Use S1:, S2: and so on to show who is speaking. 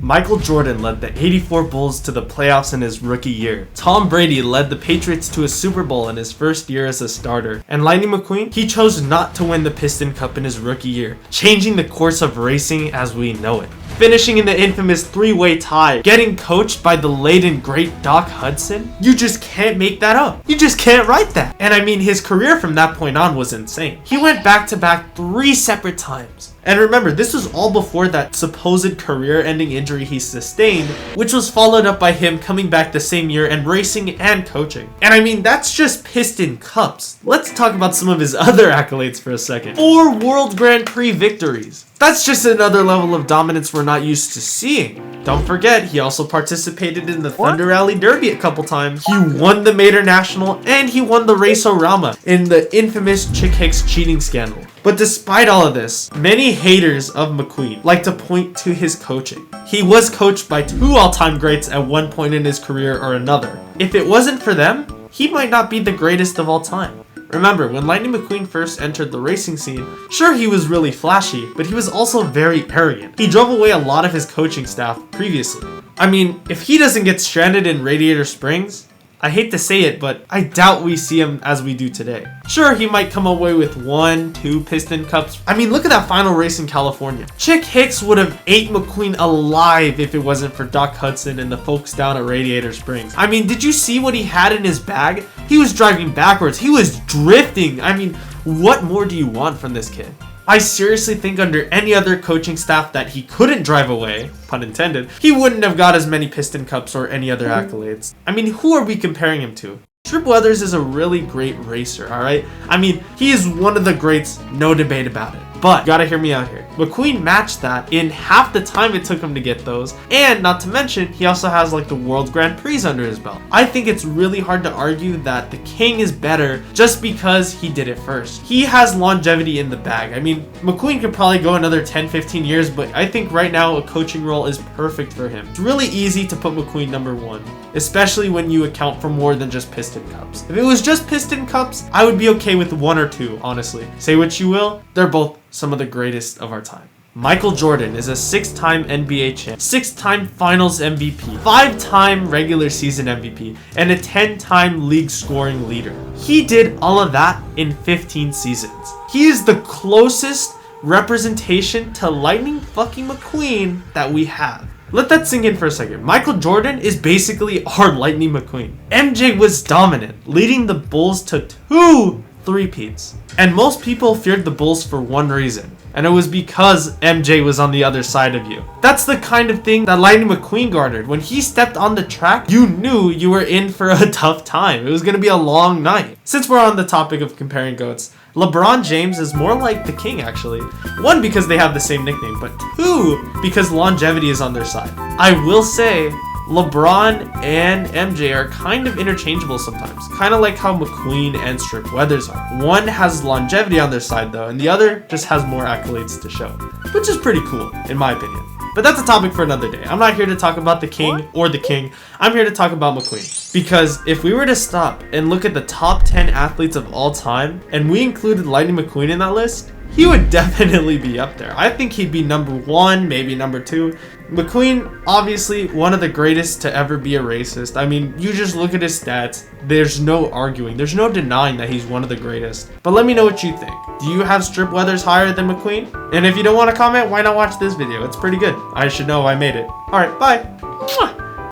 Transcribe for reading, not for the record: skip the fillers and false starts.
S1: Michael Jordan led the '84 Bulls to the playoffs in his rookie year. Tom Brady led the Patriots to a Super Bowl in his first year as a starter. And Lightning McQueen, he chose not to win the Piston Cup in his rookie year, changing the course of racing as we know it. Finishing in the infamous three-way tie, getting coached by the late and great Doc Hudson. You just can't make that up. You just can't write that. And I mean, his career from that point on was insane. He went back-to-back 3 separate times. And remember, this was all before that supposed career-ending injury he sustained, which was followed up by him coming back the same year and racing and coaching. And I mean, that's just Piston Cups. Let's talk about some of his other accolades for a second. 4 World Grand Prix victories. That's just another level of dominance we're not used to seeing. Don't forget, he also participated in the Thunder Alley Derby a couple times. He won the Mater National, and he won the Race-O-Rama in the infamous Chick Hicks cheating scandal. But despite all of this, many haters of McQueen like to point to his coaching. He was coached by 2 all-time greats at one point in his career or another. If it wasn't for them, he might not be the greatest of all time. Remember, when Lightning McQueen first entered the racing scene, sure, he was really flashy, but he was also very arrogant. He drove away a lot of his coaching staff previously. I mean, if he doesn't get stranded in Radiator Springs, I hate to say it, but I doubt we see him as we do today. Sure, he might come away with 1, 2 Piston Cups. I mean, look at that final race in California. Chick Hicks would have ate McQueen alive if it wasn't for Doc Hudson and the folks down at Radiator Springs. I mean, did you see what he had in his bag? He was driving backwards. He was drifting. I mean, what more do you want from this kid? I seriously think under any other coaching staff that he couldn't drive away, pun intended, he wouldn't have got as many Piston Cups or any other accolades. I mean, who are we comparing him to? Strip Weathers is a really great racer, alright? I mean, he is one of the greats, no debate about it. But, you gotta hear me out here. McQueen matched that in half the time it took him to get those, and not to mention, he also has like the World Grand Prix under his belt. I think it's really hard to argue that the King is better just because he did it first. He has longevity in the bag. I mean, McQueen could probably go another 10-15 years, but I think right now a coaching role is perfect for him. It's really easy to put McQueen number 1, especially when you account for more than just Piston Cups. If it was just Piston Cups, I would be okay with 1 or 2, honestly. Say what you will, they're both some of the greatest of our time. Michael Jordan is a 6-time NBA champ, 6-time Finals MVP, 5-time regular season MVP, and a 10-time league scoring leader. He did all of that in 15 seasons. He is the closest representation to Lightning fucking McQueen that we have. Let that sink in for a second. Michael Jordan is basically our Lightning McQueen. MJ was dominant, leading the Bulls to 2 three-peats. And most people feared the Bulls for one reason, and it was because MJ was on the other side of you. That's the kind of thing that Lightning McQueen garnered. When he stepped on the track, you knew you were in for a tough time. It was going to be a long night. Since we're on the topic of comparing GOATs, LeBron James is more like the King, actually. 1, because they have the same nickname, but 2, because longevity is on their side. I will say, LeBron and MJ are kind of interchangeable sometimes, kind of like how McQueen and Strip Weathers are. One has longevity on their side though, and the other just has more accolades to show, which is pretty cool, in my opinion. But that's a topic for another day. I'm not here to talk about the King or the King. I'm here to talk about McQueen. Because if we were to stop and look at the top 10 athletes of all time, and we included Lightning McQueen in that list, he would definitely be up there. I think he'd be number 1, maybe number 2. McQueen, obviously, one of the greatest to ever be a racist. I mean, you just look at his stats. There's no arguing. There's no denying that he's one of the greatest. But let me know what you think. Do you have Strip Weathers higher than McQueen? And if you don't want to comment, why not watch this video? It's pretty good. I should know I made it. Alright, bye.